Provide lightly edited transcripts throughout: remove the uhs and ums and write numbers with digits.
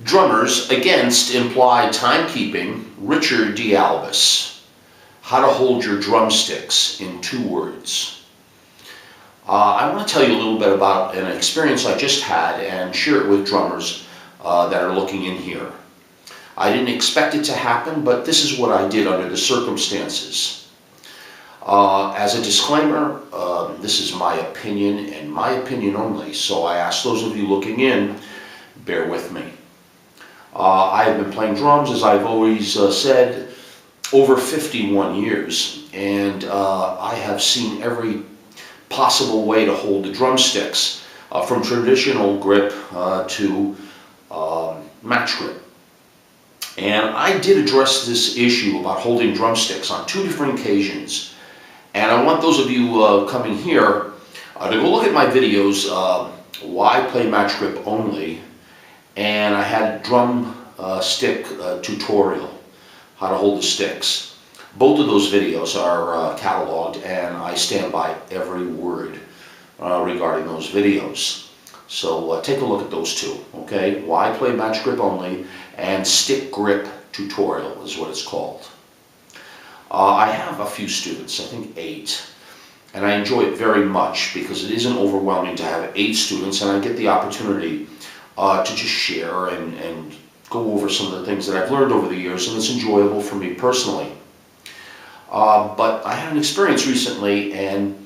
Drummers Against Implied Timekeeping, Richard D. Albus. How to hold your drumsticks in 2 words. I want to tell you a little bit about an experience I just had and share it with drummers that are looking in here. I didn't expect it to happen, but this is what I did under the circumstances. As a disclaimer, this is my opinion and my opinion only, so I ask those of you looking in, bear with me. I have been playing drums, as I've always said, over 51 years, and I have seen every possible way to hold the drumsticks, from traditional grip to match grip. And I did address this issue about holding drumsticks on 2 different occasions, and I want those of you coming here to go look at my videos, why play match grip only, and I had drumstick tutorial, how to hold the sticks. Both of those videos are cataloged, and I stand by every word regarding those videos. So take a look at those 2, okay? Why play match grip only and stick grip tutorial is what it's called. I have a few students, I think 8, and I enjoy it very much because it isn't overwhelming to have 8 students, and I get the opportunity to just share and go over some of the things that I've learned over the years, and it's enjoyable for me personally. But I had an experience recently, and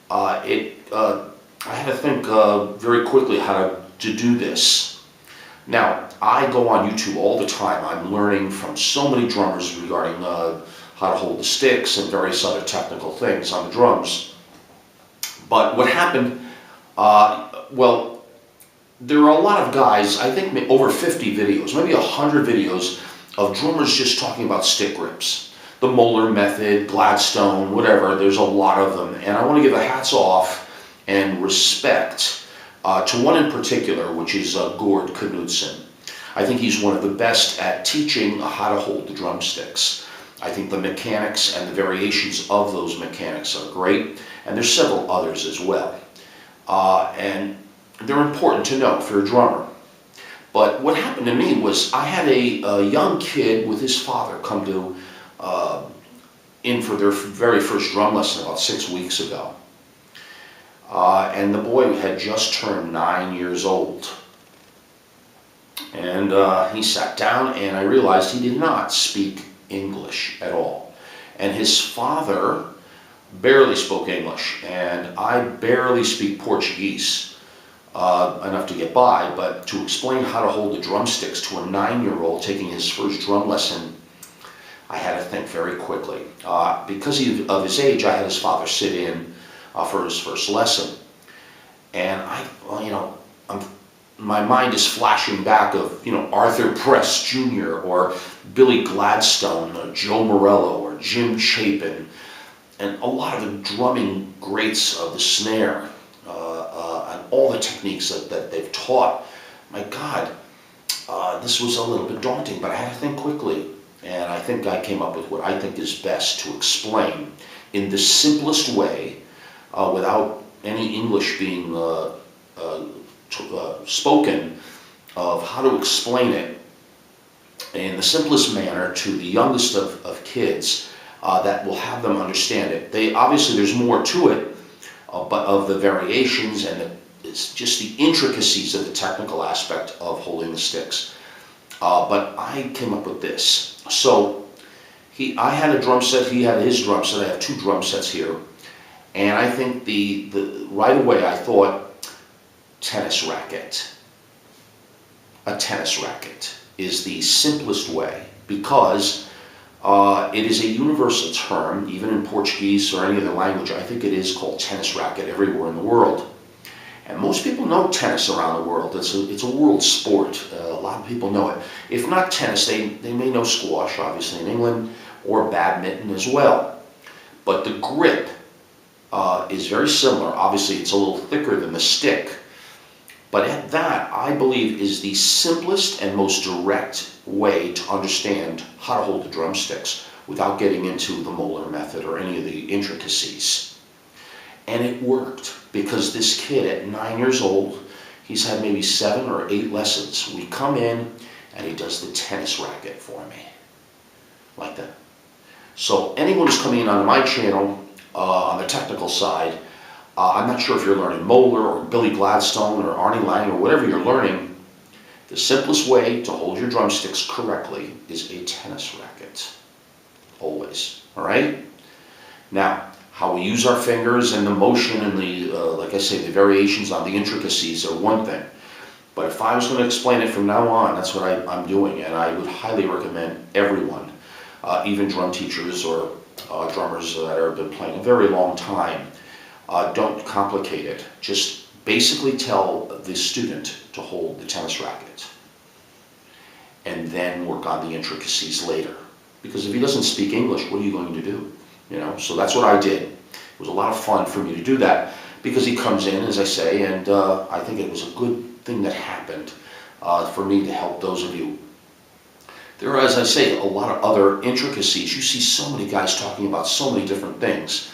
I had to think very quickly how to do this. Now, I go on YouTube all the time. I'm learning from so many drummers regarding how to hold the sticks and various other technical things on the drums. But what happened, well, there are a lot of guys, I think over 50 videos, maybe 100 videos of drummers just talking about stick grips. The Moeller method, Gladstone, whatever, there's a lot of them. And I want to give a hats off and respect to one in particular, which is Gord Knudsen. I think he's one of the best at teaching how to hold the drumsticks. I think the mechanics and the variations of those mechanics are great, and there's several others as well. And they're important to know if you're a drummer. But what happened to me was I had a young kid with his father come to in for their very first drum lesson about 6 weeks ago. And the boy had just turned 9 years old. And he sat down, and I realized he did not speak English at all. And his father barely spoke English, and I barely speak Portuguese. Enough to get by, but to explain how to hold the drumsticks to a 9-year-old taking his first drum lesson, I had to think very quickly. Because of his age, I had his father sit in for his first lesson. And my mind is flashing back of, Arthur Press Jr. or Billy Gladstone, or Joe Morello, or Jim Chapin, and a lot of the drumming greats of the snare. All the techniques that they've taught. My God, this was a little bit daunting, but I had to think quickly. And I think I came up with what I think is best to explain in the simplest way, without any English being spoken, of how to explain it in the simplest manner to the youngest of kids that will have them understand it. Obviously, there's more to it, but of the variations and it's just the intricacies of the technical aspect of holding the sticks. But I came up with this. So I had a drum set, he had his drum set, I have 2 drum sets here. And I think right away I thought tennis racket. A tennis racket is the simplest way, because it is a universal term, even in Portuguese or any other language. I think it is called tennis racket everywhere in the world. And most people know tennis around the world. It's a world sport. A lot of people know it. If not tennis, they may know squash, obviously, in England, or badminton as well. But the grip is very similar. Obviously, it's a little thicker than the stick. But that, I believe, is the simplest and most direct way to understand how to hold the drumsticks without getting into the Moeller method or any of the intricacies. And it worked, because this kid at 9 years old, he's had maybe 7 or 8 lessons. We come in, and he does the tennis racket for me, like that. So anyone who's coming in on my channel, on the technical side, I'm not sure if you're learning Moeller or Billy Gladstone or Arnie Lang or whatever you're learning, the simplest way to hold your drumsticks correctly is a tennis racket, always, all right? Now, how we use our fingers and the motion and the, like I say, the variations on the intricacies are one thing. But if I was going to explain it from now on, that's what I'm doing, and I would highly recommend everyone, even drum teachers or drummers that have been playing a very long time, don't complicate it. Just basically tell the student to hold the tennis racket and then work on the intricacies later. Because if he doesn't speak English, what are you going to do? You know, so that's what I did. It was a lot of fun for me to do that because he comes in, as I say, and I think it was a good thing that happened for me to help those of you. There are, as I say, a lot of other intricacies. You see so many guys talking about so many different things.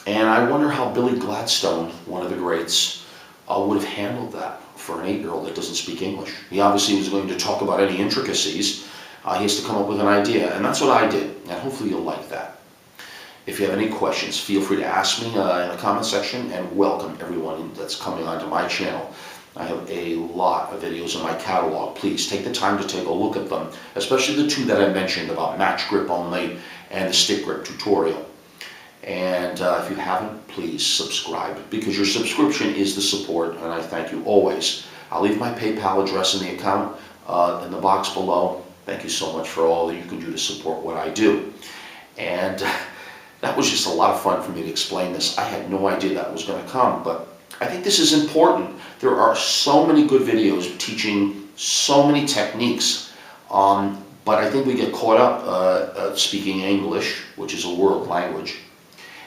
And I wonder how Billy Gladstone, one of the greats, would have handled that for an 8-year-old that doesn't speak English. He obviously was going to talk about any intricacies. He has to come up with an idea, and that's what I did, and hopefully you'll like that. If you have any questions, feel free to ask me in the comment section, and welcome everyone that's coming onto my channel. I have a lot of videos in my catalog. Please take the time to take a look at them, especially the two that I mentioned about match grip only and the stick grip tutorial. And if you haven't, please subscribe, because your subscription is the support, and I thank you always. I'll leave my PayPal address in the account in the box below. Thank you so much for all that you can do to support what I do. And that was just a lot of fun for me to explain this. I had no idea that was going to come, but I think this is important. There are so many good videos teaching so many techniques, but I think we get caught up speaking English, which is a world language,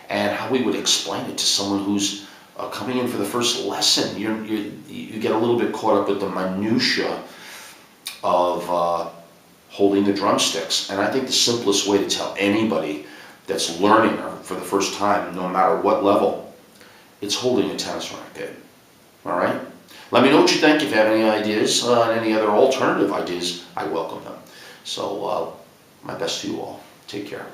and how we would explain it to someone who's coming in for the first lesson. You get a little bit caught up with the minutia of holding the drumsticks. And I think the simplest way to tell anybody that's learning for the first time, no matter what level, it's holding a tennis racket. All right? Let me know what you think. If you have any ideas and any other alternative ideas, I welcome them. So my best to you all. Take care.